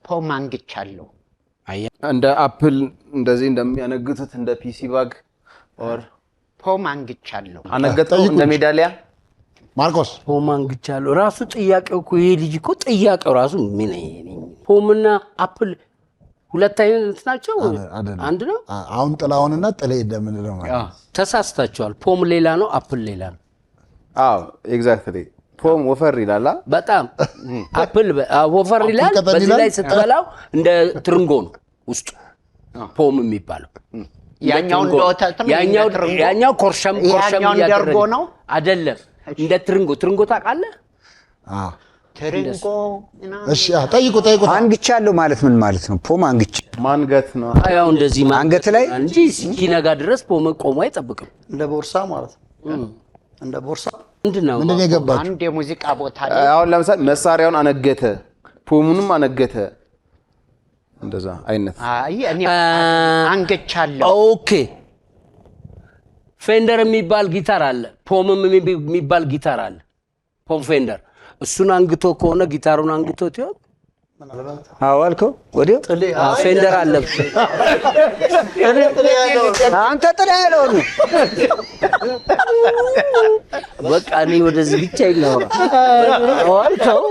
ፖም አንግቻለሁ እንደ አፕል እንደዚህ እንደሚያነግቱት እንደ ፒሲ ባግ ኦር ፖም አንግቻለሁ አነገጠው እንደ ሜዳሊያ ማርቆስ ፖም አንግቻለሁ ራሱ ጥያቄው እኮ ይሄ ልጅ እኮ ጥያቄው ራሱ ምን ፖምና አፕል ሁለት አይነት ናቸው አንድ ነው አሁን ጥላውንና ጥሌ እንደምንለው ማለት ተሳስታችኋል ፖም ሌላ ነው አፕል ሌላ ነው አዎ ኤግዛክትሊ ፖም ወፈር ይላል በጣም አፕል ወፈር ይላል በዚህ ላይ ስትበላው እንደ ትርንጎ ነው ውስጡ ፖም የሚባለው ያኛው ኮርሸም ያደረገ ነው አይደለም እንደ ትርንጎ ታውቃለህ ትርንጎ እሺ ጠይቁ አንግቻለሁ ማለት ምን ማለት ነው ፖም አንግች ማንገት ነው ያው እንደዚህ አንገት ላይ እንጂ ሲነጋ ድረስ ፖም ቆሞ አይጠብቅም እንደ ቦርሳ ማለት ነው እንደ ቦርሳ ምንድነው የገባችሁ አንድ የሙዚቃ ቦታ ላይ አሁን ለምሳሌ መሳሪያውን አነገተ ፖሙንም አነገተ እንደዛ አይነት አይ እኔ አንግቻለሁ ኦኬ ፌንደር የሚባል ጊታር አለ ፖምም የሚባል ጊታር አለ ፖም ፌንደር እሱን አንግቶ ከሆነ ጊታሩን አንግቶት ይሆን አዋልከው ወዲያው ፌንደር አለ አንተ ጥላ ያለው ነው በቃ እኔ ወደዚህ ብቻ ይላው አዋልከው